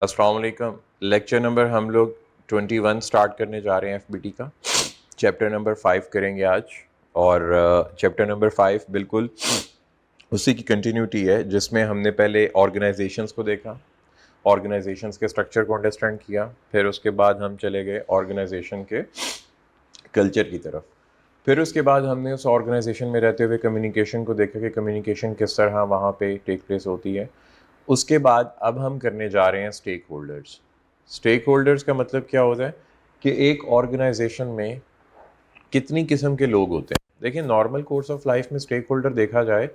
अस्सलाम वालेकुम। Lecture number हम लोग 21 स्टार्ट करने जा रहे हैं एफबीटी का। चैप्टर नंबर 5 करेंगे आज। और चैप्टर नंबर 5 बिल्कुल उसी की कंटिन्यूटी है जिसमें हमने पहले ऑर्गेनाइजेशंस को देखा, ऑर्गेनाइजेशंस के स्ट्रक्चर को अंडरस्टैंड किया, फिर उसके बाद हम चले गए ऑर्गेनाइजेशन के कल्चर की तरफ। फिर उसके बाद हमने उस ऑर्गेनाइजेशन में रहते हुए कम्युनिकेशन को देखा कि कम्युनिकेशन किस तरह वहाँ पे टेक प्लेस होती है। उसके बाद अब हम करने जा रहे हैं स्टेक होल्डर्स। स्टेक होल्डर्स का मतलब क्या होता है कि एक ऑर्गेनाइजेशन में कितनी किस्म के लोग होते हैं। देखिए, नॉर्मल कोर्स ऑफ लाइफ में स्टेक होल्डर देखा जाए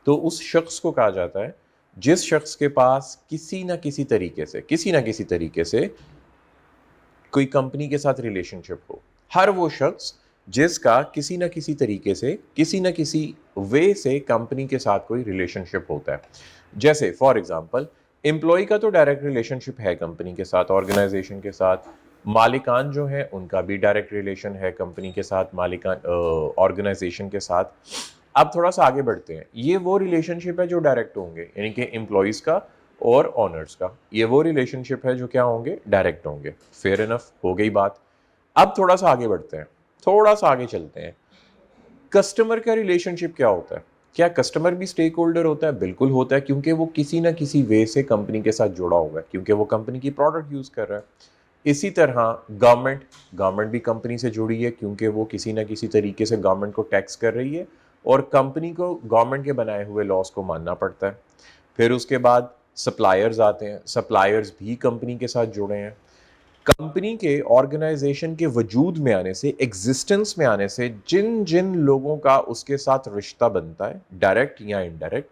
तो उस शख्स को कहा जाता है जिस शख्स के पास किसी ना किसी तरीके से कोई कंपनी के साथ रिलेशनशिप हो। हर वो शख्स जिसका किसी ना किसी तरीके से किसी ना किसी वे से कंपनी के साथ कोई रिलेशनशिप होता है। जैसे फॉर एग्जांपल, एम्प्लॉय का तो डायरेक्ट रिलेशनशिप है कंपनी के साथ, ऑर्गेनाइजेशन के साथ। मालिकान जो है उनका भी डायरेक्ट रिलेशन है कंपनी के साथ, मालिकान ऑर्गेनाइजेशन के साथ। अब थोड़ा सा आगे बढ़ते हैं। ये वो रिलेशनशिप है जो डायरेक्ट होंगे, यानी कि एम्प्लॉयज़ का और ऑनर्स का। ये वो रिलेशनशिप है जो क्या होंगे, डायरेक्ट होंगे। फेयर इनफ, हो गई बात। अब थोड़ा सा आगे बढ़ते हैं, थोड़ा सा आगे चलते हैं। कस्टमर का रिलेशनशिप क्या होता है? क्या कस्टमर भी स्टेक होल्डर होता है? बिल्कुल होता है, क्योंकि वो किसी ना किसी वे से कंपनी के साथ जुड़ा हुआ है, क्योंकि वो कंपनी की प्रोडक्ट यूज कर रहा है। इसी तरह गवर्नमेंट भी कंपनी से जुड़ी है, क्योंकि वो किसी ना किसी तरीके से गवर्नमेंट को टैक्स कर रही है और कंपनी को गवर्नमेंट के बनाए हुए लॉस को मानना पड़ता है। फिर उसके बाद सप्लायर्स आते हैं। सप्लायर्स भी कंपनी के साथ जुड़े हैं। कंपनी के ऑर्गेनाइजेशन के वजूद में आने से, एग्जिस्टेंस में आने से जिन जिन लोगों का उसके साथ रिश्ता बनता है, डायरेक्ट या इनडायरेक्ट,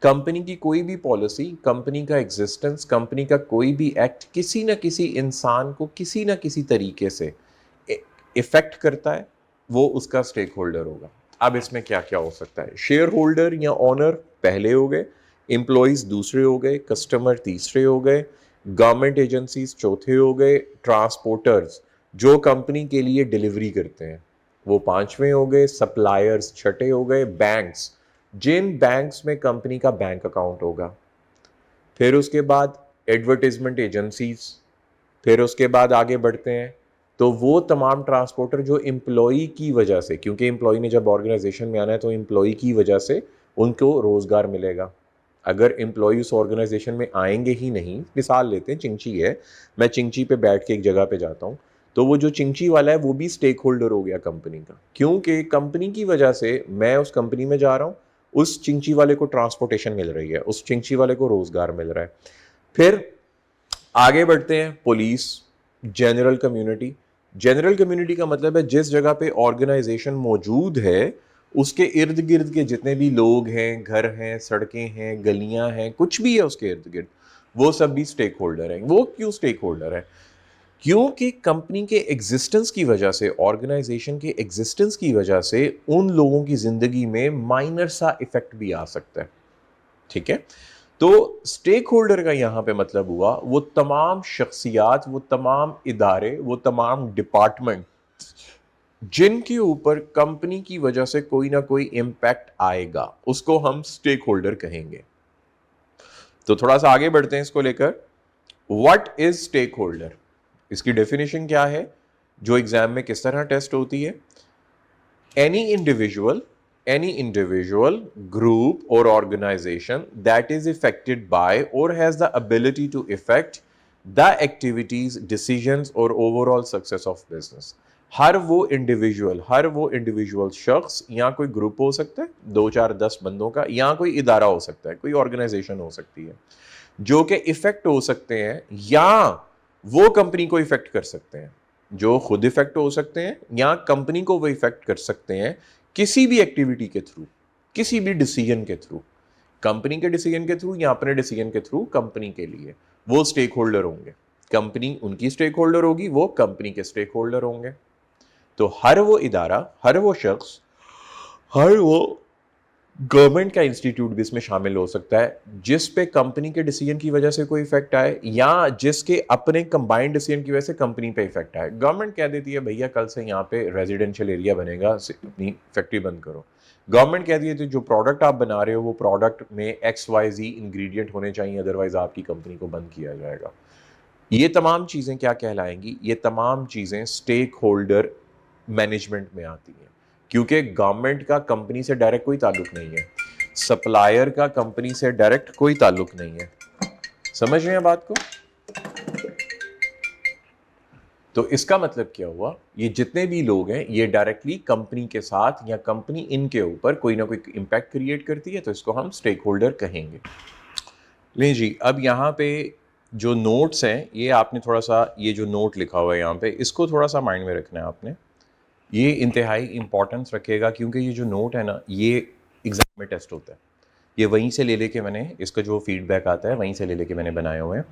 कंपनी की कोई भी पॉलिसी, कंपनी का एग्जिस्टेंस, कंपनी का कोई भी एक्ट किसी न किसी इंसान को किसी न किसी तरीके से इफेक्ट करता है, वो उसका स्टेक होल्डर होगा। अब इसमें क्या क्या हो सकता है? शेयर होल्डर या ऑनर पहले हो गए, एम्प्लॉयज दूसरे हो गए, कस्टमर तीसरे हो गए, गवर्नमेंट एजेंसीज चौथे हो गए, ट्रांसपोर्टर्स जो कंपनी के लिए डिलीवरी करते हैं वो पांचवें हो गए, सप्लायर्स छठे हो गए, बैंक्स जिन बैंक्स में कंपनी का बैंक अकाउंट होगा। फिर उसके बाद एडवर्टीजमेंट एजेंसीज। फिर उसके बाद आगे बढ़ते हैं तो वो तमाम ट्रांसपोर्टर जो एम्प्लॉई की वजह से, क्योंकि एम्प्लॉई ने जब ऑर्गेनाइजेशन में आना है तो एम्प्लॉई की वजह से उनको रोजगार मिलेगा। अगर एम्प्लॉय उस ऑर्गेनाइजेशन में आएंगे ही नहीं, मिसाल लेते हैं चिंची है, मैं चिंची पे बैठ के एक जगह पे जाता हूँ, तो वो जो चिंची वाला है वो भी स्टेक होल्डर हो गया कंपनी का, क्योंकि कंपनी की वजह से मैं उस कंपनी में जा रहा हूँ, उस चिंची वाले को ट्रांसपोर्टेशन मिल रही है, उस चिंची वाले को रोजगार मिल रहा है। फिर आगे बढ़ते हैं, police, general community. General community का मतलब है जिस जगह पे ऑर्गेनाइजेशन मौजूद है उसके इर्द गिर्द के जितने भी लोग हैं, घर हैं, सड़कें हैं, गलियां हैं, कुछ भी है उसके इर्द गिर्द, वो सब भी स्टेक होल्डर हैं। वो क्यों स्टेक होल्डर है? क्योंकि कंपनी के एग्जिस्टेंस की वजह से, ऑर्गेनाइजेशन के एग्जिस्टेंस की वजह से उन लोगों की जिंदगी में माइनर सा इफेक्ट भी आ सकता है। ठीक है, तो स्टेक होल्डर का यहां पे मतलब हुआ वो तमाम शख्सियात, वो तमाम इदारे, वो तमाम डिपार्टमेंट जिनके ऊपर कंपनी की वजह से कोई ना कोई इंपैक्ट आएगा, उसको हम स्टेक होल्डर कहेंगे। तो थोड़ा सा आगे बढ़ते हैं इसको लेकर। What is stakeholder? इसकी डेफिनेशन क्या है जो एग्जाम में किस तरह टेस्ट होती है? any individual, group or organization that is affected by or has the ability to affect the activities, decisions or overall success of business। हर वो इंडिविजुअल शख्स, या कोई ग्रुप हो सकता है 2 4 10 बंदों का, या कोई इदारा हो सकता है, कोई ऑर्गेनाइजेशन हो सकती है, जो कि इफेक्ट हो सकते हैं या वो कंपनी को इफेक्ट कर सकते हैं, जो खुद इफेक्ट हो सकते हैं या कंपनी को वो इफेक्ट कर सकते हैं किसी भी एक्टिविटी के थ्रू, किसी भी डिसीजन के थ्रू, कंपनी के डिसीजन के थ्रू या अपने डिसीजन के थ्रू कंपनी के लिए, वो स्टेक होल्डर होंगे। कंपनी उनकी स्टेक होल्डर होगी, वो कंपनी के स्टेक होल्डर होंगे। तो हर वो इदारा, हर वो शख्स, हर वो गवर्नमेंट का इंस्टीट्यूट भी इसमें शामिल हो सकता है, जिस पे कंपनी के डिसीजन की वजह से कोई इफेक्ट आए या जिसके अपने कंबाइंड डिसीजन की वजह से कंपनी पे इफेक्ट आए। गवर्नमेंट कह देती है भैया कल से यहाँ पे रेजिडेंशियल एरिया बनेगा, अपनी फैक्ट्री बंद करो। गवर्नमेंट कहती है जो प्रोडक्ट आप बना रहे हो वो प्रोडक्ट में XYZ इंग्रेडिएंट होने चाहिए, अदरवाइज आपकी कंपनी को बंद किया जाएगा। ये तमाम चीज़ें क्या कहलाएंगी? ये तमाम चीज़ें स्टेक होल्डर मैनेजमेंट में आती हैं, क्योंकि गवर्नमेंट का कंपनी से डायरेक्ट कोई ताल्लुक नहीं है, सप्लायर का कंपनी से डायरेक्ट कोई ताल्लुक नहीं है। समझ रहे हैं बात को? तो इसका मतलब क्या हुआ? ये जितने भी लोग हैं ये डायरेक्टली कंपनी के साथ या कंपनी इनके ऊपर कोई ना कोई इम्पैक्ट क्रिएट करती है, तो इसको हम स्टेक होल्डर कहेंगे। नहीं जी, अब यहाँ पे जो नोट्स हैं, ये आपने थोड़ा सा, ये जो नोट लिखा हुआ है यहाँ पे, इसको थोड़ा सा माइंड में रखना है आपने। ये इंतहाई इंपॉर्टेंस रखेगा, क्योंकि ये जो नोट है ना, ये एग्जाम में टेस्ट होता है। ये वहीं से ले लेके मैंने, इसका जो फीडबैक आता है वहीं से ले लेके मैंने बनाए हुए हैं।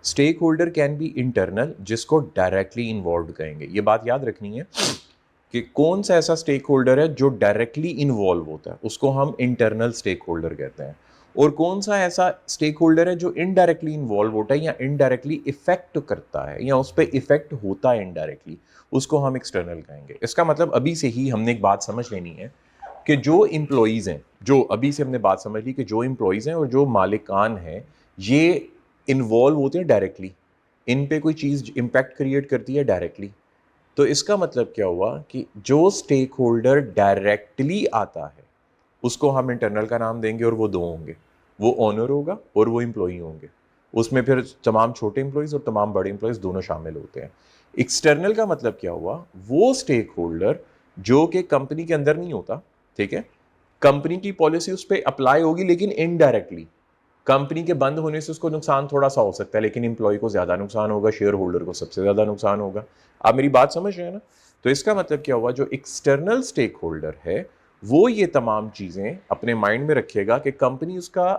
Stakeholder can be internal, जिसको डायरेक्टली इन्वॉल्व कहेंगे। ये बात याद रखनी है कि कौन सा ऐसा स्टेक होल्डर है जो डायरेक्टली इन्वॉल्व होता है, उसको हम इंटरनल स्टेक होल्डर कहते हैं। और कौन सा ऐसा स्टेक होल्डर है जो इनडायरेक्टली इन्वॉल्व होता है या इनडायरेक्टली इफेक्ट करता है या उस पर इफेक्ट होता है इनडायरेक्टली, उसको हम एक्सटर्नल कहेंगे। इसका मतलब अभी से ही हमने एक बात समझ लेनी है कि जो इम्प्लॉइज़ हैं, जो अभी से हमने बात समझ ली कि जो इम्प्लॉइज़ हैं और जो मालिकान हैं, ये इन्वॉल्व होते हैं डायरेक्टली, इन पे कोई चीज़ इम्पैक्ट क्रिएट करती है डायरेक्टली। तो इसका मतलब क्या हुआ कि जो स्टेक होल्डर डायरेक्टली आता है उसको हम इंटरनल का नाम देंगे, और वो दो होंगे, वो ओनर होगा और वो एम्प्लॉई होंगे। उसमें फिर तमाम छोटे एम्प्लॉइज और तमाम बड़े एम्प्लॉइज दोनों शामिल होते हैं। एक्सटर्नल का मतलब क्या हुआ? वो स्टेक होल्डर जो कि कंपनी के अंदर नहीं होता, ठीक है, कंपनी की पॉलिसी उस पर अप्लाई होगी लेकिन इनडायरेक्टली। कंपनी के बंद होने से उसको नुकसान थोड़ा सा हो सकता है, लेकिन इंप्लॉय को ज्यादा नुकसान होगा, शेयर होल्डर को सबसे ज्यादा नुकसान होगा। आप मेरी बात समझ रहे हैं ना? तो इसका मतलब क्या हुआ? जो एक्सटर्नल स्टेक होल्डर है वो ये तमाम चीजें अपने माइंड में रखेगा कि कंपनी उसका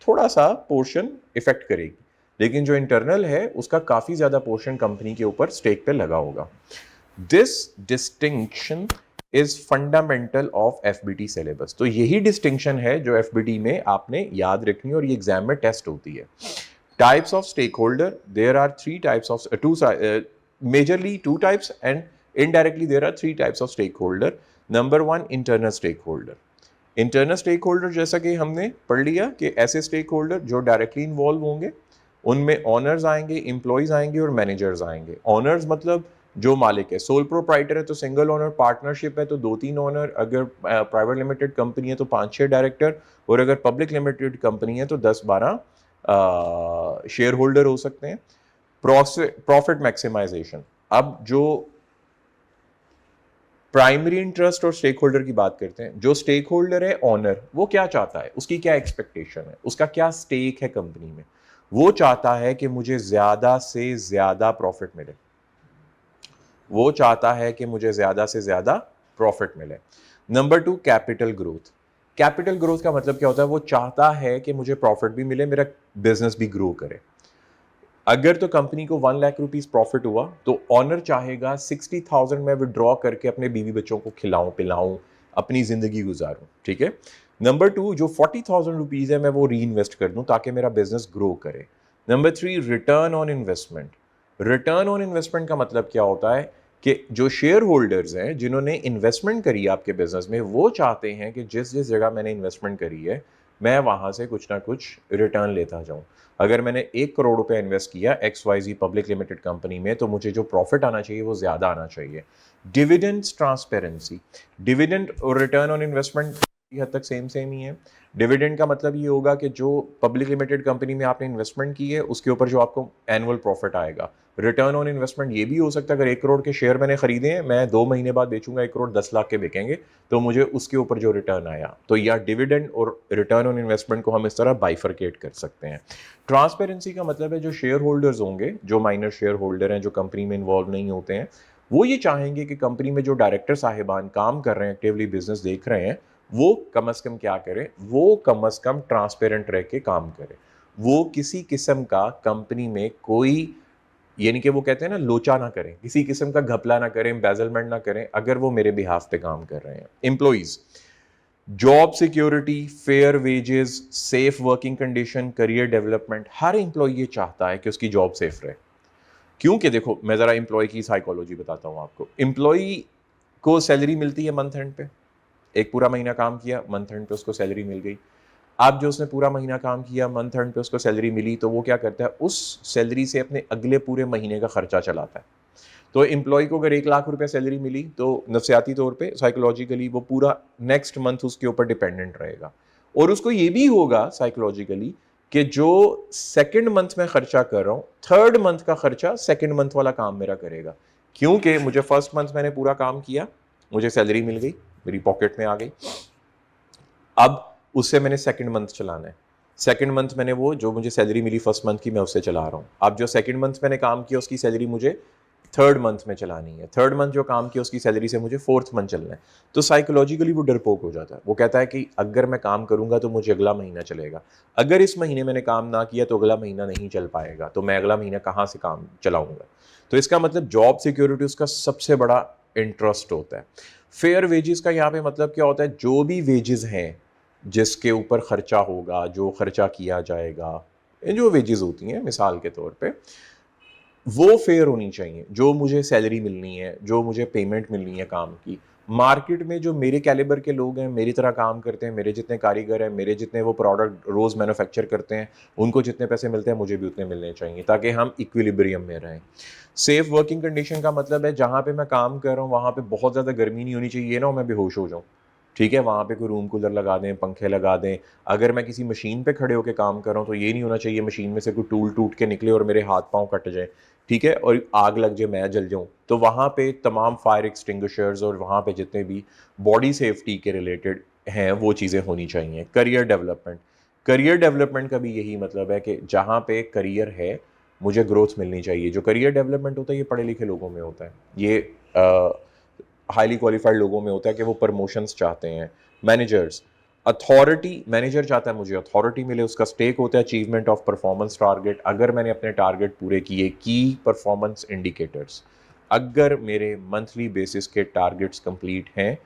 थोड़ा सा पोर्शन इफेक्ट करेगी, लेकिन जो इंटरनल है उसका काफी ज्यादा पोर्शन कंपनी के ऊपर स्टेक पे लगा होगा। This distinction is fundamental of FBT syllabus. तो यही डिस्टिंक्शन है जो एफबीटी में आपने याद रखनी है और ये एग्जाम में टेस्ट होती है। Types of stakeholder, there are three types of majorly two types, and indirectly there are three types of stakeholder. Number one, internal stakeholder. Internal stakeholder जैसा कि हमने पढ़ लिया कि ऐसे स्टेक होल्डर जो directly involve होंगे, उनमें ऑनर्स आएंगे, इंप्लॉइज आएंगे और मैनेजर्स आएंगे। ऑनर्स मतलब जो मालिक है, सोल प्रोप्राइटर है तो सिंगल ओनर, पार्टनरशिप है तो 2-3 ओनर, अगर प्राइवेट लिमिटेड कंपनी है तो 5-6 डायरेक्टर, और अगर पब्लिक लिमिटेड कंपनी है तो 10-12 शेयर होल्डर हो सकते हैं। प्रॉफिट मैक्सिमाइजेशन, अब जो प्राइमरी इंटरेस्ट और स्टेक होल्डर की बात करते हैं। जो स्टेक होल्डर है ऑनर, वो क्या चाहता है, उसकी क्या एक्सपेक्टेशन है, उसका क्या स्टेक है कंपनी में? वो चाहता है कि मुझे ज्यादा से ज्यादा प्रॉफिट मिले, वो चाहता है कि मुझे ज्यादा से ज्यादा प्रॉफिट मिले। Number two, capital growth. Capital growth का मतलब क्या होता है? वो चाहता है कि मुझे प्रॉफिट भी मिले, मेरा बिजनेस भी ग्रो करे। अगर तो कंपनी को 1 लाख रुपीस प्रॉफिट हुआ तो ऑनर चाहेगा 60,000 में विड्रॉ करके अपने बीवी बच्चों को खिलाऊं पिलाऊं, अपनी जिंदगी गुजारूं, ठीक है। नंबर टू, जो 40,000 रुपीज है मैं वो री इन्वेस्ट कर दूं ताकि मेरा बिजनेस ग्रो करे। Number three, return on investment. Return on investment का मतलब क्या होता है कि जो शेयर होल्डर्स हैं जिन्होंने इन्वेस्टमेंट करी है आपके बिजनेस में, वो चाहते हैं कि जिस जिस जगह मैंने इन्वेस्टमेंट करी है मैं वहां से कुछ ना कुछ रिटर्न लेता जाऊं। अगर मैंने 1 करोड़ रुपए इन्वेस्ट किया XYZ पब्लिक लिमिटेड कंपनी में, तो मुझे जो प्रॉफिट आना चाहिए वो ज्यादा आना चाहिए। Dividends transparency. डिविडेंड और रिटर्न ऑन इन्वेस्टमेंट हद तक सेम ही है। डिविडेंड का मतलब ये होगा कि जो पब्लिक लिमिटेड कंपनी में आपने इन्वेस्टमेंट की है उसके ऊपर जो आपको एनुअल प्रॉफिट आएगा। रिटर्न ऑन इन्वेस्टमेंट ये भी हो सकता है, अगर 1 करोड़ के शेयर मैंने खरीदे हैं, मैं 2 महीने बाद बेचूंगा, 1 करोड़ 10 लाख के बिकेंगे, तो मुझे उसके ऊपर जो रिटर्न आया, तो या डिविडेंड और रिटर्न ऑन इन्वेस्टमेंट को हम इस तरह बाइफरकेट कर सकते हैं। ट्रांसपेरेंसी का मतलब है जो शेयर होल्डर्स होंगे, जो माइनर शेयर होल्डर हैं, जो कंपनी में इन्वॉल्व नहीं होते हैं, वो ये चाहेंगे कि कंपनी में जो डायरेक्टर साहिबान काम कर रहे हैं, एक्टिवली बिजनेस देख रहे हैं, वो कम अज कम क्या करें, वो कम अज कम ट्रांसपेरेंट रह के काम करें। वो किसी किस्म का कंपनी में कोई, यानी कि वो कहते हैं ना, लोचा ना करें, किसी किस्म का घपला ना करें, एम्बेजलमेंट ना करें, अगर वो मेरे बिहाफ पे काम कर रहे हैं। Employees, job security, fair wages, safe working condition, career development, हर एम्प्लॉय ये चाहता है कि उसकी जॉब सेफ रहे। क्योंकि देखो, मैं ज़रा एम्प्लॉय की साइकोलॉजी बताता हूँ आपको। एम्प्लॉय को सैलरी मिलती है मंथ एंड पे, एक पूरा महीना काम किया, मंथ एंड पे उसको सैलरी मिल गई। अब जो उसने पूरा महीना काम किया, मंथ एंड पे उसको सैलरी मिली, तो वो क्या करता है, उस सैलरी से अपने अगले पूरे महीने का खर्चा चलाता है। तो एम्प्लॉय को अगर 1 लाख रुपए सैलरी मिली, तो नफसियाती तौर पे, साइकोलॉजिकली, वो पूरा नेक्स्ट मंथ उसके ऊपर डिपेंडेंट रहेगा। और उसको ये भी होगा साइकोलॉजिकली कि जो सेकंड मंथ में खर्चा कर रहा हूं, थर्ड मंथ का खर्चा सेकंड मंथ वाला काम मेरा करेगा। क्योंकि मुझे फर्स्ट मंथ मैंने पूरा काम किया, मुझे सैलरी मिल गई, मेरी पॉकेट में आ गई। अब उससे मैंने सेकंड मंथ चलाना है। सेकंड मंथ मैंने वो जो मुझे सैलरी मिली फर्स्ट मंथ की, मैं उससे चला रहा हूँ। अब जो सेकंड मंथ मैंने काम किया उसकी सैलरी मुझे थर्ड मंथ में चलानी है। थर्ड मंथ जो काम किया उसकी सैलरी से मुझे फोर्थ मंथ चलना है। तो साइकोलॉजिकली वो डरपोक हो जाता है। वो कहता है कि अगर मैं काम करूंगा तो मुझे अगला महीना चलेगा, अगर इस महीने मैंने काम ना किया तो अगला महीना नहीं चल पाएगा, तो मैं अगला महीना कहाँ से काम चलाऊंगा। तो इसका मतलब जॉब सिक्योरिटी उसका सबसे बड़ा इंटरेस्ट होता है। फेयर वेजेस का यहाँ पे मतलब क्या होता है, जो भी वेजेस हैं जिसके ऊपर खर्चा होगा, जो खर्चा किया जाएगा, जो वेजेस होती हैं मिसाल के तौर पे, वो फेयर होनी चाहिए। जो मुझे सैलरी मिलनी है, जो मुझे पेमेंट मिलनी है काम की, मार्केट में जो मेरे कैलिबर के लोग हैं, मेरी तरह काम करते हैं, मेरे जितने कारीगर हैं, मेरे जितने वो प्रोडक्ट रोज़ मैन्युफैक्चर करते हैं, उनको जितने पैसे मिलते हैं मुझे भी उतने मिलने चाहिए, ताकि हम इक्विलिब्रियम में रहें। सेफ वर्किंग कंडीशन का मतलब है जहाँ पे मैं काम कर रहा हूँ वहाँ पे बहुत ज़्यादा गर्मी नहीं होनी चाहिए, ये ना हो मैं बेहोश हो जाऊँ। ठीक है, वहाँ पे कोई रूम कूलर लगा दें, पंखे लगा दें। अगर मैं किसी मशीन पे खड़े होकर काम कर रहा हूँ तो ये नहीं होना चाहिए मशीन में से कोई टूल टूट के निकले और मेरे हाथ पाँव कट जाए, ठीक है, और आग लग जाए, मैं जल जाऊं। तो वहाँ पे तमाम फायर एक्सटिंग्विशर्स और वहाँ पे जितने भी बॉडी सेफ्टी के रिलेटेड हैं वो चीज़ें होनी चाहिए। करियर डेवलपमेंट, करियर डेवलपमेंट का भी यही मतलब है कि जहाँ पे करियर है मुझे ग्रोथ मिलनी चाहिए। जो करियर डेवलपमेंट होता है ये पढ़े लिखे लोगों में होता है, ये हाईली क्वालिफाइड लोगों में होता है कि वो प्रमोशंस चाहते हैं। मैनेजर्स, अथॉरिटी, मैनेजर चाहता है मुझे अथॉरिटी मिले, उसका स्टेक होता है अचीवमेंट ऑफ परफॉर्मेंस टारगेट। अगर मैंने अपने टारगेट पूरे किए, की परफॉर्मेंस इंडिकेटर्स, अगर मेरे मंथली बेसिस के टारगेट्स कंप्लीट हैं,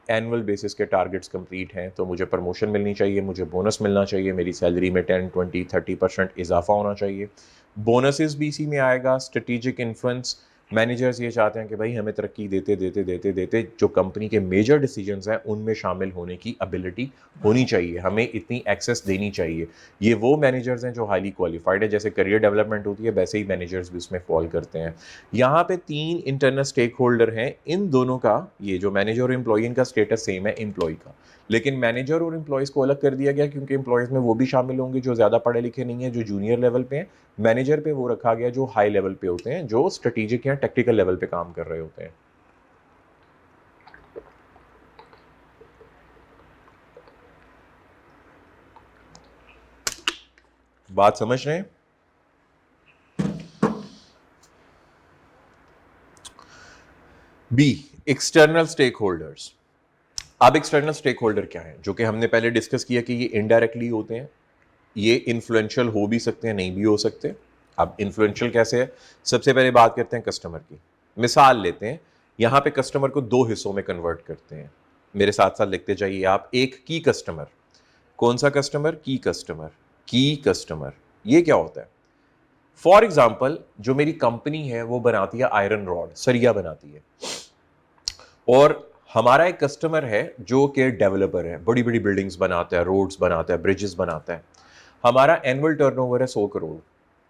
एनुअल बेसिस के टारगेट्स कंप्लीट हैं, तो मुझे प्रमोशन मिलनी चाहिए, मुझे बोनस मिलना चाहिए, मेरी सैलरी में 10, 20, 30% इजाफा होना चाहिए। बोनसेस भी इसी में आएगा। स्ट्रेटेजिक इन्फ्लुएंस, मैनेजर्स ये चाहते हैं कि भाई हमें तरक्की देते देते देते देते जो कंपनी के मेजर डिसीजंस हैं उनमें शामिल होने की एबिलिटी होनी चाहिए, हमें इतनी एक्सेस देनी चाहिए। ये वो मैनेजर्स हैं जो हाईली क्वालिफाइड है। जैसे करियर डेवलपमेंट होती है वैसे ही मैनेजर्स भी उसमें फॉल करते हैं। यहाँ पे 3 इंटरनल स्टेक होल्डर हैं, इन दोनों का, ये जो मैनेजर और एम्प्लॉय, इनका स्टेटस सेम है एम्प्लॉय का, लेकिन मैनेजर और एम्प्लॉयज़ को अलग कर दिया गया क्योंकि एम्प्लॉयज़ में वो भी शामिल होंगे जो ज़्यादा पढ़े लिखे नहीं हैं, जो जूनियर लेवल पे हैं। मैनेजर पे वो रखा गया जो हाई लेवल पे होते हैं, जो स्ट्रेटेजिक या टेक्निकल लेवल पे काम कर रहे होते हैं। बात समझ रहे हैं? B, external stakeholders. अब एक्सटर्नल स्टेक होल्डर क्या है, जो कि हमने पहले डिस्कस किया कि ये इनडायरेक्टली होते हैं, ये इन्फ्लुएंशियल हो भी सकते हैं, नहीं भी हो सकते। अब इन्फ्लुएंशियल कैसे है, सबसे पहले बात करते हैं कस्टमर की। मिसाल लेते हैं, यहाँ पे कस्टमर को 2 हिस्सों में कन्वर्ट करते हैं। मेरे साथ साथ लिखते जाइए आप। एक की कस्टमर, कौन सा कस्टमर, की कस्टमर। की कस्टमर ये क्या होता है? फॉर एग्जाम्पल, जो मेरी कंपनी है वो बनाती है आयरन रॉड, सरिया बनाती है, और हमारा एक कस्टमर है जो कि डेवलपर है, बड़ी बड़ी बिल्डिंग्स बनाता है, रोड्स बनाता है, ब्रिजेस बनाता है। हमारा एनुअल टर्नओवर है 100 करोड़।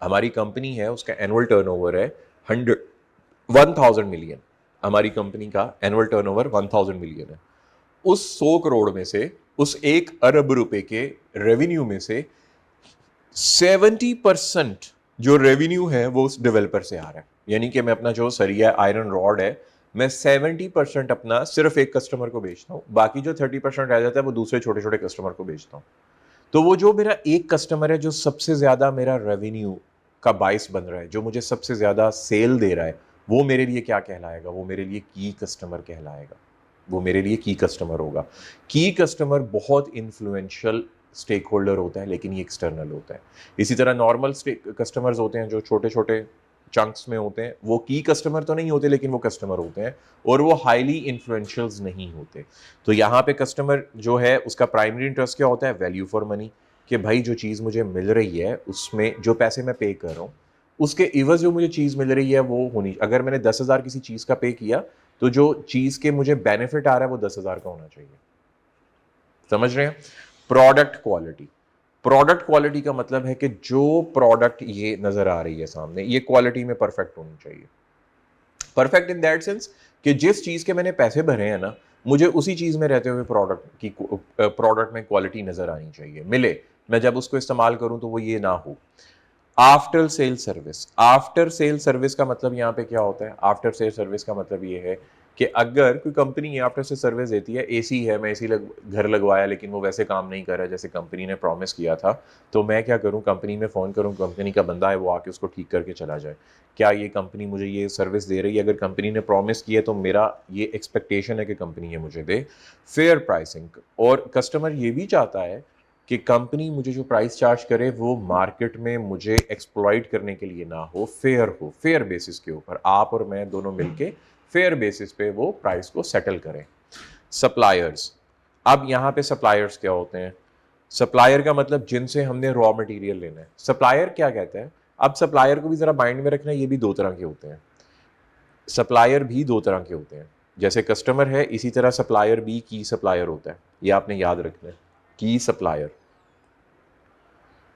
हमारी कंपनी है, उसका एनुअल टर्नओवर है 1000 मिलियन। हमारी कंपनी का एनुअल टर्नओवर 1000 मिलियन है। उस 100 करोड़ में से, उस 1 अरब रुपए के रेवेन्यू में से 70% जो रेवेन्यू है वो उस डेवलपर से आ रहा है। यानी कि मैं अपना जो सरिया आयरन रॉड है, मैं 70% अपना सिर्फ एक कस्टमर को बेचता हूँ, बाकी जो 30% रह जाता है वो दूसरे छोटे छोटे कस्टमर को बेचता हूँ। तो वो जो मेरा एक कस्टमर है जो सबसे ज्यादा मेरा रेवेन्यू का बाइस बन रहा है, जो मुझे सबसे ज्यादा सेल दे रहा है, वो मेरे लिए क्या कहलाएगा? वो मेरे लिए की कस्टमर कहलाएगा। वो मेरे लिए की कस्टमर होगा। की कस्टमर बहुत इन्फ्लुएंशियल स्टेक होल्डर होता है, लेकिन ये एक्सटर्नल होता है। इसी तरह नॉर्मल स्टेक कस्टमर्स होते हैं जो छोटे छोटे चंक्स में होते हैं, वो की कस्टमर तो नहीं होते लेकिन वो कस्टमर होते हैं, और वो हाईली इन्फ्लुएंशियल्स नहीं होते। तो यहाँ पे कस्टमर जो है उसका प्राइमरी इंटरेस्ट क्या होता है? वैल्यू फॉर मनी, कि भाई जो चीज़ मुझे मिल रही है उसमें जो पैसे मैं पे कर रहा हूँ उसके इवज जो मुझे चीज़ मिल रही है वो होनी, अगर मैंने 10,000 किसी चीज़ का पे किया तो जो चीज़ के मुझे बेनिफिट आ रहा है वो 10,000 का होना चाहिए। समझ रहे हैं? प्रोडक्ट क्वालिटी, प्रोडक्ट क्वालिटी का मतलब है कि जो प्रोडक्ट ये नजर आ रही है सामने, ये क्वालिटी में परफेक्ट होनी चाहिए। परफेक्ट इन दैट सेंस कि जिस चीज के मैंने पैसे भरे हैं ना, मुझे उसी चीज में रहते हुए प्रोडक्ट में क्वालिटी नजर आनी चाहिए, मिले, मैं जब उसको इस्तेमाल करूं तो वो ये ना हो। After sale service, after sale service का मतलब यहाँ पे क्या होता है? आफ्टर सेल सर्विस का मतलब ये है कि अगर कोई कंपनी आफ्टर सेल सर्विस देती है, एसी है, मैं एसी घर लगवाया लेकिन वो वैसे काम नहीं कर रहा जैसे कंपनी ने प्रॉमिस किया था, तो मैं क्या करूं? कंपनी में फ़ोन करूं, कंपनी का बंदा है वो आके उसको ठीक करके चला जाए। क्या ये कंपनी मुझे ये सर्विस दे रही है? अगर कंपनी ने प्रॉमिस किया है तो मेरा ये एक्सपेक्टेशन है कि कंपनी ये मुझे दे। फेयर प्राइसिंग, और कस्टमर ये भी चाहता है कि कंपनी मुझे जो प्राइस चार्ज करे वो मार्केट में मुझे एक्सप्लॉइट करने के लिए ना हो, फेयर हो, फेयर बेसिस के ऊपर आप और मैं दोनों मिलके फेयर बेसिस पे वो प्राइस को सेटल करें। सप्लायर्स, अब यहाँ पे सप्लायर्स क्या होते हैं? सप्लायर का मतलब जिनसे हमने रॉ मटेरियल लेना है। सप्लायर क्या कहता है? अब सप्लायर को भी जरा माइंड में रखना, ये भी दो तरह के होते हैं। सप्लायर भी दो तरह के होते हैं, जैसे कस्टमर है इसी तरह सप्लायर भी की सप्लायर होता है, ये आपने याद रखना है, की सप्लायर।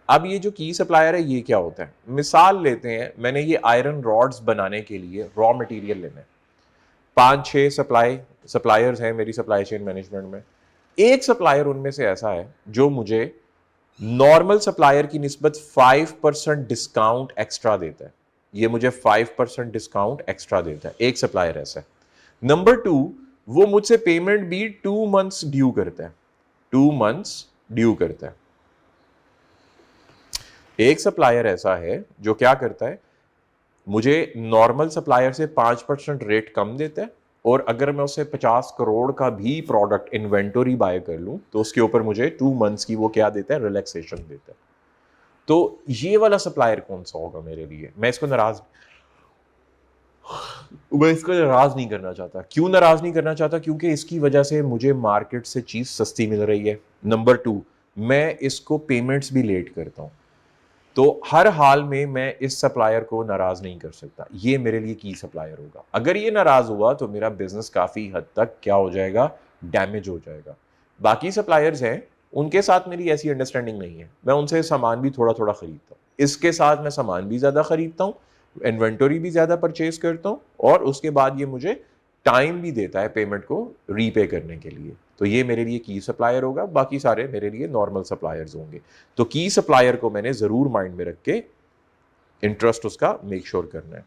अब ये जो की सप्लायर है ये क्या होता है? मिसाल लेते हैं, मैंने ये आयरन रॉड्स बनाने के लिए रॉ मटेरियल लेना है, 5-6 सप्लायर्स हैं मेरी सप्लाई चेन मैनेजमेंट में। एक सप्लायर उनमें से ऐसा है जो मुझे नॉर्मल सप्लायर की निस्बत 5% डिस्काउंट एक्स्ट्रा देता है, ये मुझे 5% डिस्काउंट एक्स्ट्रा देता है, एक सप्लायर ऐसा है। नंबर 2, वो मुझसे पेमेंट भी 2 मंथ्स ड्यू करता है, 2 मंथ्स ड्यू करता है। एक सप्लायर ऐसा है जो क्या करता है, मुझे नॉर्मल सप्लायर से 5% रेट कम देता है, और अगर मैं उससे 50 करोड़ का भी प्रोडक्ट इन्वेंटरी बाय कर लूं तो उसके ऊपर मुझे 2 मंथ्स की वो क्या देता है? रिलैक्सेशन देता है। तो ये वाला सप्लायर कौन सा होगा मेरे लिए? मैं इसको नाराज नहीं करना चाहता। क्यों नाराज नहीं करना चाहता? क्योंकि इसकी वजह से मुझे मार्केट से चीज सस्ती मिल रही है। नंबर 2, मैं इसको पेमेंट्स भी लेट करता हूं, तो हर हाल में मैं इस सप्लायर को नाराज नहीं कर सकता, ये मेरे लिए की सप्लायर होगा। अगर ये नाराज हुआ तो मेरा बिजनेस काफी हद तक क्या हो जाएगा? डैमेज हो जाएगा। बाकी सप्लायर्स हैं उनके साथ मेरी ऐसी अंडरस्टैंडिंग नहीं है, मैं उनसे सामान भी थोड़ा थोड़ा खरीदता हूँ, इसके साथ मैं सामान भी ज्यादा खरीदता हूँ, इन्वेंटरी भी ज्यादा परचेज करता हूँ, और उसके बाद ये मुझे टाइम भी देता है पेमेंट को रीपे करने के लिए। तो ये मेरे लिए की सप्लायर होगा, बाकी सारे मेरे लिए नॉर्मल सप्लायर्स होंगे। तो की सप्लायर को मैंने जरूर माइंड में रख के इंटरेस्ट उसका मेक श्योर करना है।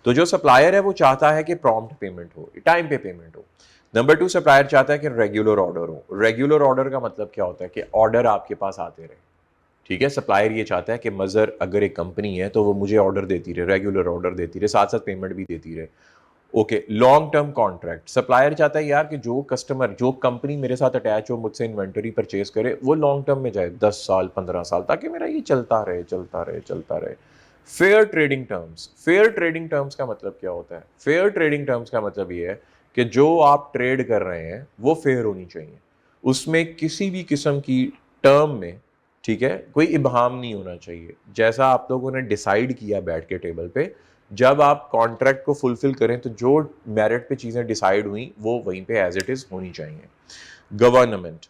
तो जो सप्लायर है वो चाहता है कि प्रॉम्प्ट पेमेंट हो, टाइम पे पेमेंट हो। नंबर 2, सप्लायर चाहता है कि रेगुलर ऑर्डर हो। रेगुलर ऑर्डर का मतलब क्या होता है? कि ऑर्डर आपके पास आते रहे। ठीक है, सप्लायर ये चाहता है कि मजर अगर एक कंपनी है तो वो मुझे ऑर्डर देती रहे, रेगुलर ऑर्डर देती रहे, साथ साथ पेमेंट भी देती रहे। Okay, long term contract, supplier चाहता है यार कि जो कस्टमर, जो कंपनी मेरे साथ अटैच हो, मुझसे इन्वेंटरी परचेज करे, वो लॉन्ग टर्म में जाए, 10 साल 15 साल, ताकि मेरा ये चलता रहे चलता रहे चलता रहे। Fair trading terms, fair trading terms का मतलब क्या होता है? फेयर ट्रेडिंग टर्म्स का मतलब ये है कि जो आप ट्रेड कर रहे हैं वो फेयर होनी चाहिए, उसमें किसी भी किस्म की टर्म में, ठीक है, कोई इबहम नहीं होना चाहिए। जैसा आप लोगों ने डिसाइड किया बैठ के टेबल पे, जब आप कॉन्ट्रैक्ट को फुलफिल करें तो जो मेरिट पे चीज़ें डिसाइड हुई वो वहीं पे एज इट इज़ होनी चाहिए। गवर्नमेंट,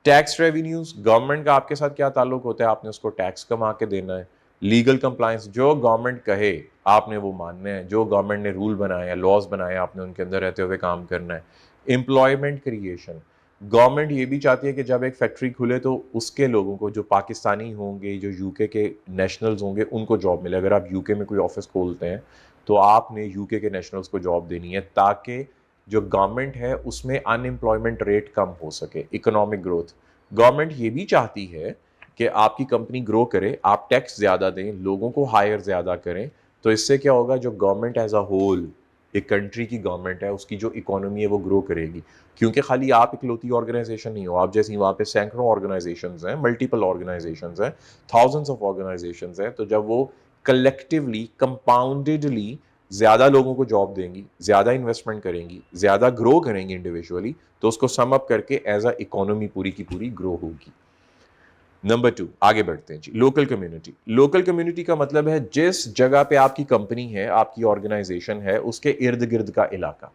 टैक्स रेवेन्यूज, गवर्नमेंट का आपके साथ क्या ताल्लुक होता है? आपने उसको टैक्स कमा के देना है। लीगल कंप्लायंस, जो गवर्नमेंट कहे आपने वो मानना है, जो गवर्नमेंट ने रूल बनाए हैं, लॉज बनाए हैं, आपने उनके अंदर रहते हुए काम करना है। एम्प्लॉयमेंट क्रिएशन, गवर्नमेंट ये भी चाहती है कि जब एक फैक्ट्री खुले तो उसके लोगों को, जो पाकिस्तानी होंगे, जो यूके के नेशनल्स होंगे, उनको जॉब मिले। अगर आप यूके में कोई ऑफिस खोलते हैं तो आपने यूके के नेशनल्स को जॉब देनी है, ताकि जो गवर्नमेंट है उसमें अनएम्प्लॉयमेंट रेट कम हो सके, इकोनॉमिक ग्रोथ। गवर्नमेंट ये भी चाहती है कि आपकी कंपनी ग्रो करे, आप टैक्स ज़्यादा दें, लोगों को हायर ज़्यादा करें, तो इससे क्या होगा? जो गवर्नमेंट एज अ होल, एक कंट्री की गवर्नमेंट है, उसकी जो इकोनॉमी है वो ग्रो करेगी। क्योंकि खाली आप इकलौती ऑर्गेनाइजेशन नहीं हो, आप जैसी वहाँ पे सैकड़ों ऑर्गेनाइजेशंस हैं, मल्टीपल ऑर्गेनाइजेशंस हैं, थाउजेंड्स ऑफ ऑर्गेनाइजेशंस हैं, तो जब वो कलेक्टिवली कंपाउंडेडली ज़्यादा लोगों को जॉब देंगी, ज़्यादा इन्वेस्टमेंट करेंगी, ज़्यादा ग्रो करेंगी इंडिविजुअली, तो उसको सम अप करके एज अ इकोनॉमी पूरी की पूरी ग्रो होगी। नंबर 2, आगे बढ़ते हैं जी। Local community. लोकल कम्युनिटी का मतलब है जिस जगह पे आपकी कंपनी है, आपकी ऑर्गेनाइजेशन है, उसके इर्द गिर्द का इलाका।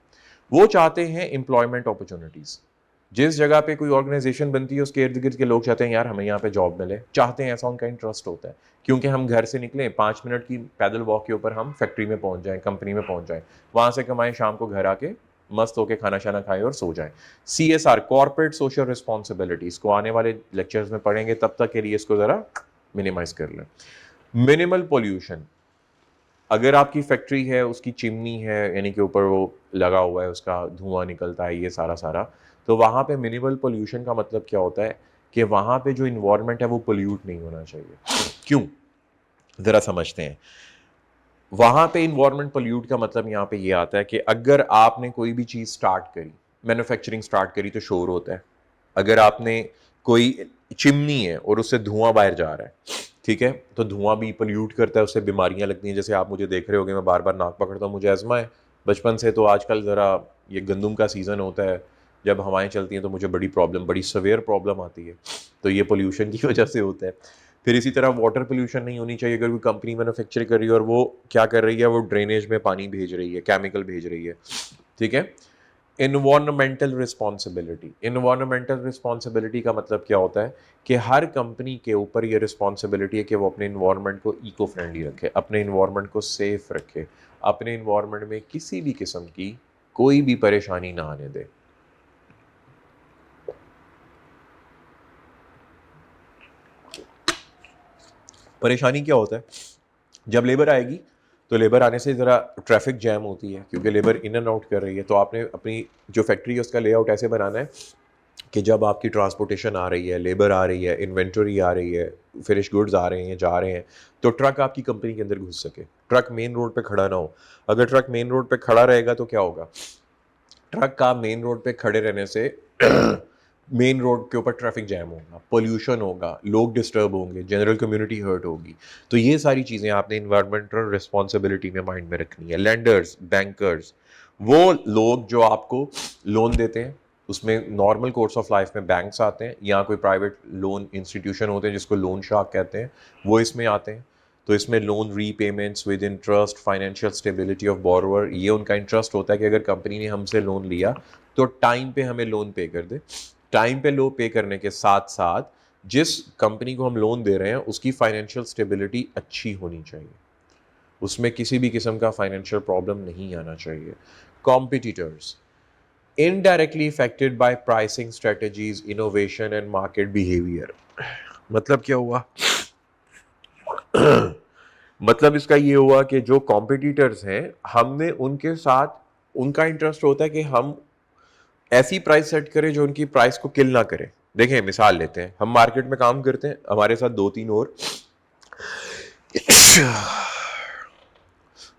वो चाहते हैं एम्प्लॉयमेंट अपॉर्चुनिटीज। जिस जगह पे कोई ऑर्गेनाइजेशन बनती है उसके इर्द गिर्द के लोग चाहते हैं यार हमें यहाँ पे जॉब मिले, चाहते हैं, ऐसा उनका इंटरेस्ट होता है। क्योंकि हम घर से निकले 5 मिनट की पैदल वॉक के ऊपर हम फैक्ट्री में पहुंच जाएं, कंपनी में पहुंच जाएं, वहां से कमाएं, शाम को घर आके मस्त होके खाना शाना खाएं और सो जाएं। CSR, कॉर्पोरेट सोशल रिस्पॉन्सिबिलिटी, इसको आने वाले लेक्चर्स में पढ़ेंगे, तब तक के लिए इसको जरा मिनिमाइज कर लें। Minimal pollution. अगर आपकी फैक्ट्री है, उसकी चिमनी है, यानी कि ऊपर वो लगा हुआ है, उसका धुआं निकलता है, ये सारा सारा, तो वहाँ पे मिनिमल पोल्यूशन का मतलब क्या होता है कि वहाँ पे जो इन्वायरमेंट है वो पोल्यूट नहीं होना चाहिए। क्यों, ज़रा समझते हैं। वहाँ पे इन्वायरमेंट पोल्यूट का मतलब यहाँ पे ये आता है कि अगर आपने कोई भी चीज़ स्टार्ट करी, मैन्युफैक्चरिंग स्टार्ट करी, तो शोर होता है। अगर आपने कोई चिमनी है और उससे धुआं बाहर जा रहा है, ठीक है, तो धुआं भी पोल्यूट करता है, उससे बीमारियां लगती हैं। जैसे आप मुझे देख रहे होगे, मैं बार बार नाक पकड़ता हूँ, मुझे अज़मा है बचपन से। तो आजकल ज़रा ये गंदम का सीज़न होता है, जब हवाएं चलती हैं तो मुझे बड़ी प्रॉब्लम, बड़ी सवेयर प्रॉब्लम आती है। तो ये पोल्यूशन की वजह से होता है। फिर इसी तरह वाटर पोल्यूशन नहीं होनी चाहिए। अगर कोई कंपनी मैन्युफैक्चर कर रही है और वो क्या कर रही है, वो ड्रेनेज में पानी भेज रही है, केमिकल भेज रही है, ठीक है। Environmental responsibility. इन्वायरमेंटल रिस्पॉन्सिबिलिटी का मतलब क्या होता है कि हर कंपनी के ऊपर ये रिस्पॉन्सिबिलिटी है कि वो अपने इन्वायरमेंट को इको फ्रेंडली रखे, अपने इन्वायरमेंट को सेफ रखे, अपने इन्वायरमेंट में किसी भी किस्म की कोई भी परेशानी ना आने दे। परेशानी क्या होता है, जब लेबर आएगी तो लेबर आने से ज़रा ट्रैफिक जैम होती है, क्योंकि लेबर इन एंड आउट कर रही है। तो आपने अपनी जो फैक्ट्री है उसका लेआउट ऐसे बनाना है कि जब आपकी ट्रांसपोर्टेशन आ रही है, लेबर आ रही है, इन्वेंटरी आ रही है, फिनिश गुड्स आ रहे हैं, जा रहे हैं, तो ट्रक आपकी कंपनी के अंदर घुस सके, ट्रक मेन रोड पे खड़ा ना हो। अगर ट्रक मेन रोड पे खड़ा रहेगा तो क्या होगा, ट्रक का मेन रोड पे खड़े रहने से मेन रोड के ऊपर ट्रैफिक जैम होगा, पोल्यूशन होगा, लोग डिस्टर्ब होंगे, जनरल कम्युनिटी हर्ट होगी। तो ये सारी चीज़ें आपने इन्वायरमेंटल रिस्पॉन्सिबिलिटी में माइंड में रखनी है। लैंडर्स, बैंकर्स, वो लोग जो आपको लोन देते हैं, उसमें नॉर्मल कोर्स ऑफ लाइफ में बैंक्स आते हैं, या कोई प्राइवेट लोन इंस्टीट्यूशन होते हैं जिसको लोन शार्क कहते हैं, वो इसमें आते हैं। तो इसमें loan repayments with interest, financial stability of borrower, ये उनका इंटरेस्ट होता है कि अगर कंपनी ने हमसे लोन लिया तो टाइम पे हमें लोन पे कर दे। टाइम पे लोन पे करने के साथ साथ जिस कंपनी को हम लोन दे रहे हैं उसकी फाइनेंशियल स्टेबिलिटी अच्छी होनी चाहिए, उसमें किसी भी किस्म का फाइनेंशियल प्रॉब्लम नहीं आना चाहिए। Competitors, indirectly effected by pricing strategies, innovation and market behaviour. मतलब क्या हुआ मतलब इसका ये हुआ कि जो कॉम्पिटिटर्स हैं, हमने उनके साथ, उनका इंटरेस्ट होता है कि हम ऐसी प्राइस सेट करें जो उनकी प्राइस को किल ना करे। देखें, मिसाल लेते हैं, हम मार्केट में काम करते हैं, हमारे साथ दो तीन और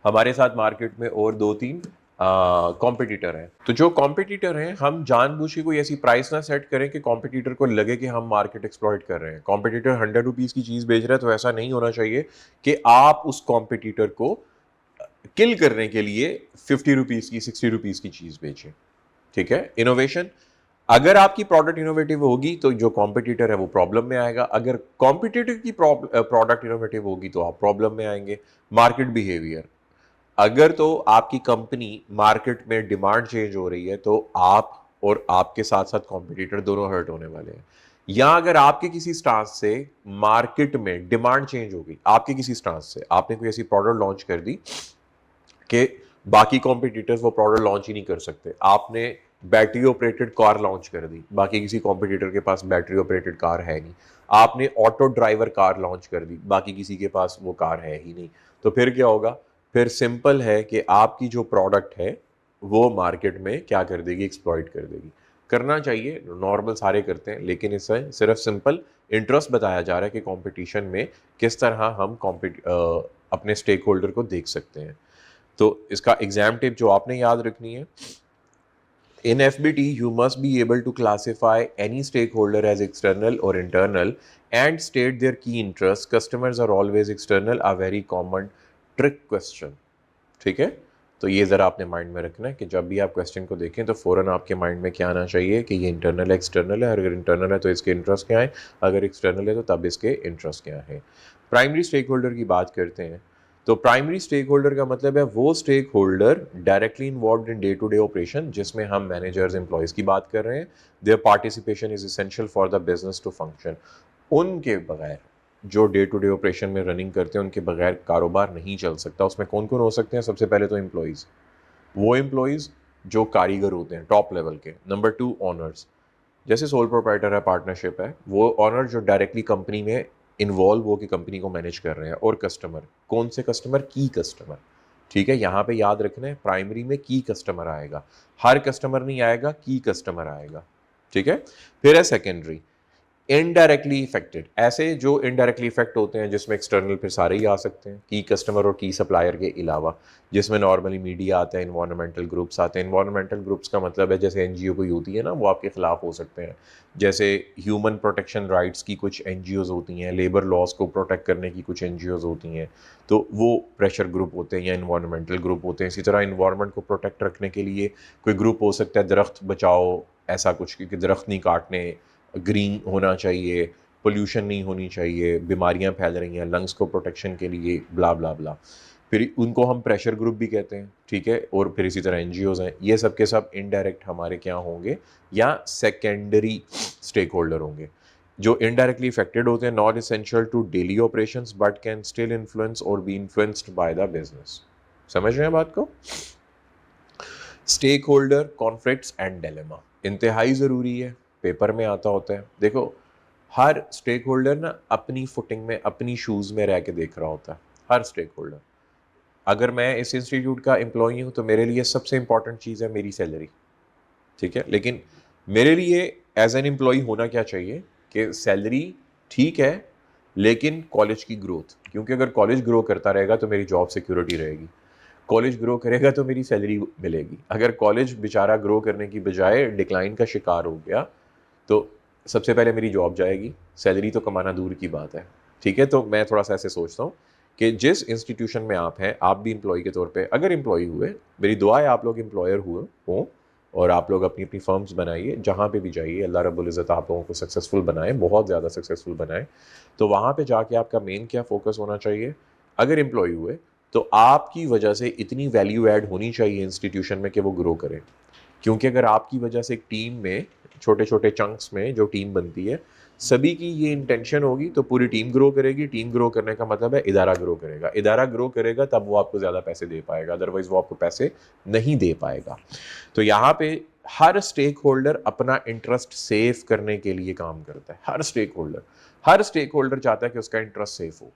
हमारे साथ मार्केट में और दो तीन कॉम्पिटिटर हैं। तो जो कॉम्पिटिटर हैं, हम जानबूझ के कोई ऐसी प्राइस ना सेट करें कि कॉम्पिटिटर को लगे कि हम मार्केट एक्सप्लॉइट कर रहे हैं। कॉम्पिटिटर 100 रुपीज़ की चीज़ बेच रहा है, तो ऐसा नहीं होना चाहिए कि आप उस कॉम्पिटिटर को किल करने के लिए 50 रुपीज़ की, 60 रुपीज़ की चीज़ बेचें। ठीक है। इनोवेशन, अगर आपकी प्रोडक्ट इनोवेटिव होगी तो जो कॉम्पिटिटर है वो प्रॉब्लम में आएगा, अगर कॉम्पिटिटर की प्रोडक्ट इनोवेटिव होगी तो आप प्रॉब्लम में आएंगे। मार्केट बिहेवियर, अगर तो आपकी कंपनी मार्केट में डिमांड चेंज हो रही है तो आप और आपके साथ साथ कॉम्पिटिटर दोनों हर्ट होने वाले हैं। या अगर आपके किसी स्टांस से मार्केट में डिमांड चेंज हो गई, आपके किसी स्टांस से आपने कोई ऐसी प्रोडक्ट लॉन्च कर दी कि बाकी कॉम्पिटिटर्स वो प्रोडक्ट लॉन्च ही नहीं कर सकते, आपने बैटरी ऑपरेटेड कार लॉन्च कर दी, बाकी किसी कॉम्पिटिटर के पास बैटरी ऑपरेटेड कार है नहीं, आपने ऑटो ड्राइवर कार लॉन्च कर दी, बाकी किसी के पास वो कार है ही नहीं, तो फिर क्या होगा, फिर सिंपल है कि आपकी जो प्रोडक्ट है वो मार्केट में क्या कर देगी, एक्सप्लॉइट कर देगी। करना चाहिए, नॉर्मल सारे करते हैं, लेकिन इससे सिर्फ सिंपल इंटरेस्ट बताया जा रहा है कि कंपटीशन में किस तरह हम अपने स्टेक होल्डर को देख सकते हैं। तो इसका एग्जाम टिप जो आपने याद रखनी है, In FBT, you must be able to classify any stakeholder as external or internal and state their key interests. Customers are always external, a very common trick question. ठीक है, तो ये ज़रा आपने माइंड में रखना है कि जब भी आप क्वेश्चन को देखें तो फ़ौरन आपके माइंड में क्या आना चाहिए कि ये इंटरनल है एक्सटर्नल है, अगर इंटरनल है तो इसके इंटरेस्ट क्या है, अगर एक्सटर्नल है तो तब इसके इंटरेस्ट क्या है। प्राइमरी स्टेक होल्डर की बात करते हैं तो प्राइमरी स्टेक होल्डर का मतलब है वो stakeholder directly involve in day to day operation, जिसमें हम मैनेजर्स एम्प्लॉयज़ की बात कर रहे हैं। Their participation is essential for the business to function. उनके बगैर जो डे टू डे ऑपरेशन में रनिंग करते हैं उनके बगैर कारोबार नहीं चल सकता। उसमें कौन कौन हो सकते हैं? सबसे पहले तो एम्प्लॉयज़, वो एम्प्लॉयज़ जो कारीगर होते हैं टॉप लेवल के। नंबर 2 ऑनर्स, जैसे सोल प्रोप्राइटर है, पार्टनरशिप है, वो ऑनर जो डायरेक्टली कंपनी में इन्वॉल्व हो के कंपनी को मैनेज कर रहे हैं। और कस्टमर, कौन से कस्टमर? की कस्टमर। ठीक है, यहाँ पे याद रखना है प्राइमरी में की कस्टमर आएगा, हर कस्टमर नहीं आएगा, की कस्टमर आएगा। ठीक है, फिर है सेकेंडरी, इनडायरेक्टली इफेक्टेड। ऐसे जो इनडायरेक्टली इफेक्ट होते हैं जिसमें एक्सटर्नल फिर सारे ही आ सकते हैं, की कस्टमर और की सप्लायर के अलावा, जिसमें नॉर्मली मीडिया आता है, इन्वायरमेंटल ग्रुप्स आते हैं। इन्वायरमेंटल ग्रुप्स का मतलब है जैसे एनजीओ कोई होती है ना, वो आपके खिलाफ हो सकते हैं। जैसे ह्यूमन प्रोटेक्शन राइट्स की कुछ एनजीओज होती हैं, लेबर लॉज को प्रोटेक्ट करने की कुछ एनजीओज होती हैं, तो वो प्रेशर ग्रुप होते हैं या इन्वायरमेंटल ग्रुप होते हैं। इसी तरह इन्वायरमेंट को प्रोटेक्ट रखने के लिए कोई ग्रुप हो सकता है दरख्त बचाओ, ऐसा कुछ, क्योंकि दरख्त नहीं काटने, ग्रीन होना चाहिए, पोल्यूशन नहीं होनी चाहिए, बीमारियां फैल रही हैं, लंग्स को प्रोटेक्शन के लिए, ब्ला ब्ला ब्ला। फिर उनको हम प्रेशर ग्रुप भी कहते हैं। ठीक है, और फिर इसी तरह एनजीओज हैं। ये सब के सब इनडायरेक्ट हमारे क्या होंगे, या सेकेंडरी स्टेक होल्डर होंगे, जो इनडायरेक्टली इफेक्टेड होते हैं, not essential to daily operations but can still influence और be influenced by the business. समझ रहे हैं बात को? Stake holder conflicts and dilemma इंतहाई ज़रूरी है, पेपर में आता होता है। देखो, हर स्टेक होल्डर ना अपनी फुटिंग में, अपनी शूज़ में रह के देख रहा होता है, हर स्टेक होल्डर। अगर मैं इस इंस्टीट्यूट का एम्प्लॉई हूँ तो मेरे लिए सबसे इंपॉर्टेंट चीज़ है मेरी सैलरी। ठीक है, लेकिन मेरे लिए एज एन एम्प्लॉई होना क्या चाहिए कि सैलरी ठीक है लेकिन कॉलेज की ग्रोथ, क्योंकि अगर कॉलेज ग्रो करता रहेगा तो मेरी जॉब सिक्योरिटी रहेगी, कॉलेज ग्रो करेगा तो मेरी सैलरी मिलेगी। अगर कॉलेज बेचारा ग्रो करने की बजाय डिक्लाइन का शिकार हो गया तो सबसे पहले मेरी जॉब जाएगी, सैलरी तो कमाना दूर की बात है। ठीक है, तो मैं थोड़ा सा ऐसे सोचता हूँ कि जिस इंस्टीट्यूशन में आप हैं, आप भी एम्प्लॉय के तौर पे अगर एम्प्लॉय हुए, मेरी दुआ है आप लोग एम्प्लॉयर हुए हों और आप लोग अपनी अपनी फर्म्स बनाइए, जहाँ पे भी जाइए अल्लाह रब्बुल इज़्ज़त आप लोगों को सक्सेसफुल बनाए, बहुत ज़्यादा सक्सेसफुल बनाए। तो वहाँ पे जाके आपका मेन क्या फोकस होना चाहिए? अगर एम्प्लॉय हुए तो आपकी वजह से इतनी वैल्यू ऐड होनी चाहिए इंस्टीट्यूशन में कि वो ग्रो करे। क्योंकि अगर आपकी वजह से एक टीम में, छोटे छोटे चंक्स में जो टीम बनती है, सभी की ये इंटेंशन होगी तो पूरी टीम ग्रो करेगी। टीम ग्रो करने का मतलब है इदारा ग्रो करेगा, इदारा ग्रो करेगा तब वो आपको ज़्यादा पैसे दे पाएगा, अदरवाइज वो आपको पैसे नहीं दे पाएगा। तो यहाँ पे हर स्टेक होल्डर अपना इंटरेस्ट सेव करने के लिए काम करता है। हर स्टेक होल्डर चाहता है कि उसका इंटरेस्ट सेफ हो।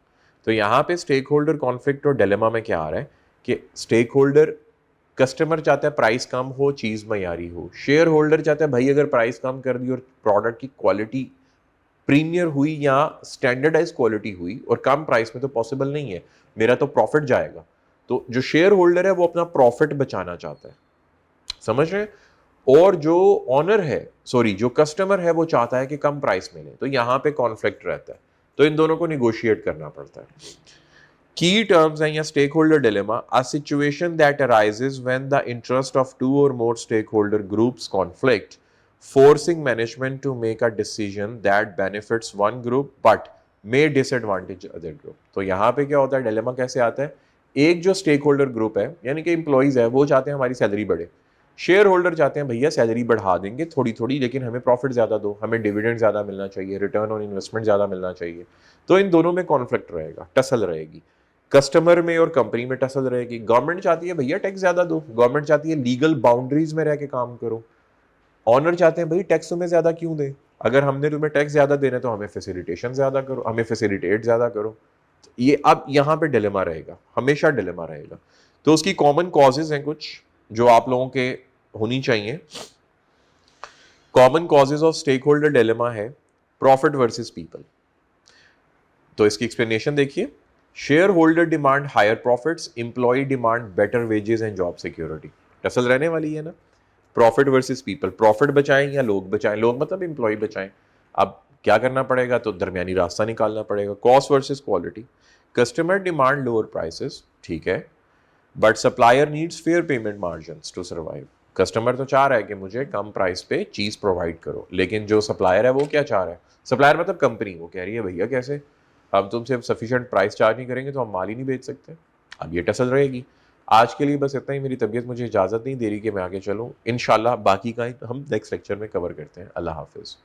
तो यहाँ पे स्टेक होल्डर कॉन्फ्लिक्ट और डिलेमा में क्या आ रहा है कि स्टेक होल्डर, कस्टमर चाहता है प्राइस कम हो, चीज़ मयारी हो। शेयर होल्डर चाहता है भाई अगर प्राइस कम कर दी और प्रोडक्ट की क्वालिटी प्रीमियर हुई या स्टैंडर्डाइज क्वालिटी हुई और कम प्राइस में, तो पॉसिबल नहीं है, मेरा तो प्रॉफिट जाएगा। तो जो शेयर होल्डर है वो अपना प्रॉफिट बचाना चाहता है, समझ रहे हैं? और जो ऑनर है, सॉरी जो कस्टमर है, वो चाहता है कि कम प्राइस मिले। तो यहाँ पे कॉन्फ्लिक्ट रहता है, तो इन दोनों को निगोशिएट करना पड़ता है। की टर्म्स हैं या stake holder dilemma, a situation that arises when the interest of two or more stake holder groups conflict, forcing management to make a decision that benefits one group but may disadvantage other group। तो यहाँ पे क्या होता है, dilemma कैसे आता है? एक जो स्टेक होल्डर ग्रुप है यानी कि एम्प्लॉइज है, वो चाहते हैं हमारी सैलरी बढ़े। शेयर होल्डर चाहते हैं भैया सैलरी बढ़ा देंगे थोड़ी थोड़ी, लेकिन हमें प्रॉफिट ज़्यादा दो, हमें डिविडेंड ज़्यादा मिलना चाहिए, रिटर्न ऑन इन्वेस्टमेंट ज़्यादा मिलना चाहिए। तो इन दोनों में कॉन्फ्लिक्ट रहेगा, टसल रहेगी। कस्टमर में और कंपनी में टसल रहेगी। गवर्नमेंट चाहती है भैया टैक्स ज़्यादा दो, गवर्नमेंट चाहती है लीगल बाउंड्रीज में रह के काम करो। ऑनर चाहते हैं भाई टैक्स तुम्हें ज्यादा क्यों दे, अगर हमने तुम्हें टैक्स ज्यादा देना तो हमें फैसिलिटेशन ज्यादा करो, हमें फैसिलिटेट ज्यादा करो। तो ये अब यहाँ पे डिलेमा रहेगा, हमेशा डिलेमा रहेगा। तो उसकी कॉमन कॉजेज हैं कुछ जो आप लोगों के होनी चाहिए। Common causes of stake holder dilemma है प्रॉफिट वर्सेस पीपल। तो इसकी एक्सप्लेनेशन देखिए, shareholder demand higher profits, employee demand better wages and job security. Tussle रहने वाली है ना। प्रॉफिट वर्सेस पीपल, प्रॉफिट बचाएं या लोग बचाएं, लोग मतलब एम्प्लॉय बचाएं। अब क्या करना पड़ेगा, तो दरमियानी रास्ता निकालना पड़ेगा। Cost versus quality, customer demand lower prices, ठीक है, but supplier needs fair payment margin to survive. Customer तो चाह रहा है कि मुझे कम प्राइस पे चीज़ प्रोवाइड करो, लेकिन जो सप्लायर है वो क्या चाह रहा है, सप्लायर मतलब कंपनी, वो कह रही है भैया कैसे हम तुमसे सफिशिएंट प्राइस चार्ज नहीं करेंगे तो हम माल ही नहीं बेच सकते। अब ये टसल रहेगी। आज के लिए बस इतना ही, मेरी तबीयत मुझे इजाज़त नहीं दे रही कि मैं आगे चलूँ। इंशाल्लाह बाकी का हम नेक्स्ट लेक्चर में कवर करते हैं। अल्लाह हाफिज़।